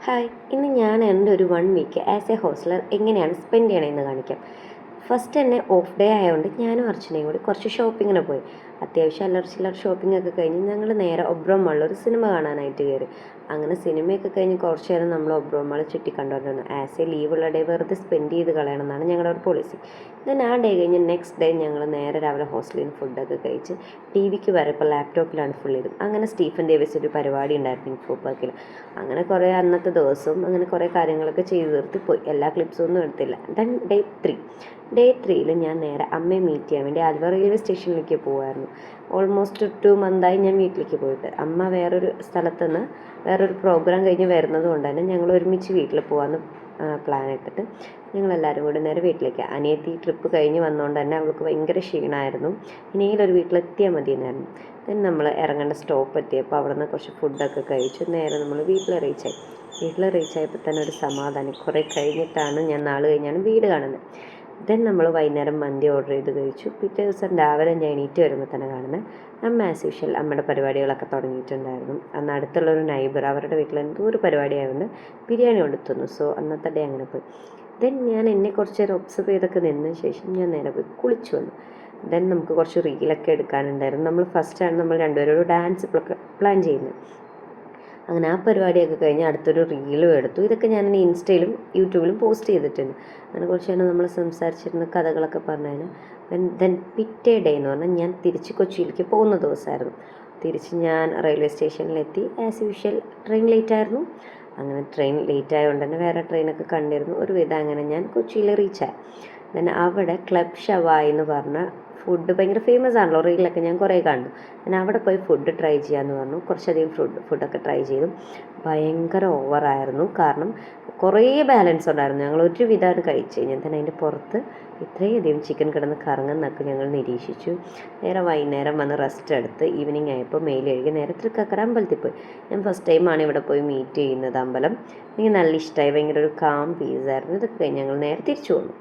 Hi, ഇന്ന് ഞാൻ എൻ്റെ ഒരു 1 വീക്ക് ആസ് എ ഹോസ്റ്റലർ എങ്ങനെയാണ് സ്പെൻഡ് ചെയ്യണമെന്ന് കാണിക്കാം. ഫസ്റ്റ് തന്നെ ഓഫ് ഡേ ആയതുകൊണ്ട് ഞാനും അർച്ചനയും കൂടി കുറച്ച് ഷോപ്പിങ്ങിന് പോയി. അത്യാവശ്യം അല്ലറ ചില്ലറ ഷോപ്പിംഗ് ഒക്കെ കഴിഞ്ഞ് ഞങ്ങൾ നേരെ ഒബ്രോൺ മാളിൽ ഒരു സിനിമ കാണാനായിട്ട് കയറി. അങ്ങനെ സിനിമയൊക്കെ കഴിഞ്ഞ് കുറച്ച് നേരം നമ്മൾ ഒബ്രോൺ മാൾ ചുറ്റി കണ്ടുകൊണ്ടിരുന്നു. ആസ് എ ലീവുള്ള ഡേ വെറുതെ സ്പെൻഡ് ചെയ്ത് കളയണമെന്നാണ് ഞങ്ങളുടെ ഒരു പോളിസി. ദെൻ ആ ഡേ കഴിഞ്ഞ് നെക്സ്റ്റ് ഡേ ഞങ്ങൾ നേരെ രാവിലെ ഹോസ്റ്റലിൽ നിന്ന് ഫുഡൊക്കെ കഴിച്ച് ടി വിക്ക് വരെ ഇപ്പോൾ ലാപ്ടോപ്പിലാണ് ഫുൾ ചെയ്തത്. അങ്ങനെ സ്റ്റീഫൻ ഡേവിസ് ഒരു പരിപാടി ഉണ്ടായിരുന്നു ഇൻഫോ പാർക്കിൽ. അങ്ങനെ കുറേ അന്നത്തെ ദിവസവും അങ്ങനെ കുറേ കാര്യങ്ങളൊക്കെ ചെയ്ത് തീർത്ത് പോയി. എല്ലാ ക്ലിപ്സൊന്നും എടുത്തില്ല. ദെൻ ഡേ ത്രീയിൽ ഞാൻ നേരെ അമ്മയെ മീറ്റ് ചെയ്യാൻ വേണ്ടി ആലുവ റെയിൽവേ സ്റ്റേഷനിലേക്ക് പോകുമായിരുന്നു. ഓൾമോസ്റ്റ് 2 മന്തായി ഞാൻ വീട്ടിലേക്ക് പോയിട്ട്. അമ്മ വേറൊരു സ്ഥലത്തുനിന്ന് വേറൊരു പ്രോഗ്രാം കഴിഞ്ഞ് വരുന്നത് കൊണ്ട് തന്നെ ഞങ്ങൾ ഒരുമിച്ച് വീട്ടിൽ പോകാമെന്ന് പ്ലാൻ ഇട്ടിട്ട് ഞങ്ങളെല്ലാവരും കൂടി നേരെ വീട്ടിലേക്ക്. അനിയത്തി ട്രിപ്പ് കഴിഞ്ഞ് വന്നുകൊണ്ട് തന്നെ അവൾക്ക് ഭയങ്കര ക്ഷീണമായിരുന്നു. ഇനിയിലൊരു വീട്ടിലെത്തിയാൽ മതിയെന്നായിരുന്നു. ദെൻ നമ്മൾ ഇറങ്ങേണ്ട സ്റ്റോപ്പ് എത്തിയപ്പോൾ അവിടെ നിന്ന് കുറച്ച് ഫുഡൊക്കെ കഴിച്ചു നേരെ നമ്മൾ വീട്ടിൽ റീച്ചായപ്പോൾ തന്നെ ഒരു സമാധാനം. കുറേ കഴിഞ്ഞിട്ടാണ് ഞാൻ കഴിഞ്ഞാണ് വീട് കാണുന്നത്. ദെൻ നമ്മൾ വൈകുന്നേരം മന്തി ഓർഡർ ചെയ്ത് കഴിച്ചു. പിറ്റേ ദിവസം രാവിലെ ഞാൻ എണീറ്റ് വരുമ്പോൾ തന്നെ കാണുന്നത് അമ്മ ആസ് യൂഷ്വൽ അമ്മയുടെ പരിപാടികളൊക്കെ തുടങ്ങിയിട്ടുണ്ടായിരുന്നു. അന്ന് അടുത്തുള്ളൊരു നൈബർ അവരുടെ വീട്ടിൽ എന്തോ ഒരു പരിപാടി ആയതുകൊണ്ട് ബിരിയാണി കൊടുത്തുന്നു. സോ അന്നത്തെ ഡേ അങ്ങനെ പോയി. ദെൻ ഞാൻ എന്നെ കുറച്ച് നേരം ഒബ്സർവ് ചെയ്തൊക്കെ നിന്ന ശേഷം ഞാൻ നേരെ പോയി കുളിച്ചു വന്നു. ദെൻ നമുക്ക് കുറച്ച് റീലൊക്കെ എടുക്കാനുണ്ടായിരുന്നു. നമ്മൾ ഫസ്റ്റാണ് നമ്മൾ രണ്ടുപേരും ഒരു ഡാൻസ് പ്ലാൻ ചെയ്യുന്നത്. അങ്ങനെ ആ പരിപാടിയൊക്കെ കഴിഞ്ഞ് അടുത്തൊരു റീലും എടുത്തു. ഇതൊക്കെ ഞാൻ ഇൻസ്റ്റയിലും യൂട്യൂബിലും പോസ്റ്റ് ചെയ്തിട്ടുണ്ട്. അങ്ങനെ കുറച്ച് നേരം നമ്മൾ സംസാരിച്ചിരുന്ന കഥകളൊക്കെ പറഞ്ഞു. ദെൻ പിറ്റേ ഡേ എന്ന് പറഞ്ഞാൽ ഞാൻ തിരിച്ച് കൊച്ചിയിലേക്ക് പോകുന്ന ദിവസമായിരുന്നു. തിരിച്ച് ഞാൻ റെയിൽവേ സ്റ്റേഷനിലെത്തി. ആസ് യൂഷ്വൽ ട്രെയിൻ ലേറ്റ് ആയിരുന്നു. അങ്ങനെ ട്രെയിൻ ലേറ്റ് ആയതുകൊണ്ട് തന്നെ വേറെ ട്രെയിനൊക്കെ കണ്ടിരുന്നു. ഒരുവിധം അങ്ങനെ ഞാൻ കൊച്ചിയിൽ റീച്ചായി. ദെൻ അവിടെ ക്ലബ് ഷവായി എന്ന് പറഞ്ഞ ഫുഡ് ഭയങ്കര ഫേമസ് ആണല്ലോ, റീലൊക്കെ ഞാൻ കുറേ കണ്ടു. ഞാൻ അവിടെ പോയി ഫുഡ് ട്രൈ ചെയ്യാമെന്ന് പറഞ്ഞു. കുറച്ചധികം ഫുഡൊക്കെ ട്രൈ ചെയ്തു. ഭയങ്കര ഓവറായിരുന്നു. കാരണം കുറേ ബാലൻസ് ഉണ്ടായിരുന്നു. ഞങ്ങൾ ഒരു വിധമാണ് കഴിച്ച് കഴിഞ്ഞാൽ തന്നെ അതിൻ്റെ പുറത്ത് ഇത്രയധികം ചിക്കൻ കിടന്ന് കറങ്ങുന്നൊക്കെ ഞങ്ങൾ നിരീക്ഷിച്ചു. നേരെ വൈകുന്നേരം വന്ന് റെസ്റ്റ് എടുത്ത് ഈവനിങ് ആയപ്പോൾ മെയിൽ കഴുകി നേരെ തൃക്കാക്കര അമ്പലത്തിൽ പോയി. ഞാൻ ഫസ്റ്റ് ടൈമാണ് ഇവിടെ പോയി മീറ്റ് ചെയ്യുന്നത് അമ്പലം. എനിക്ക് നല്ല ഇഷ്ടമായി. ഭയങ്കര ഒരു കാം പീസായിരുന്നു. ഇതൊക്കെ കഴിഞ്ഞ് ഞങ്ങൾ നേരെ തിരിച്ചു വന്നു.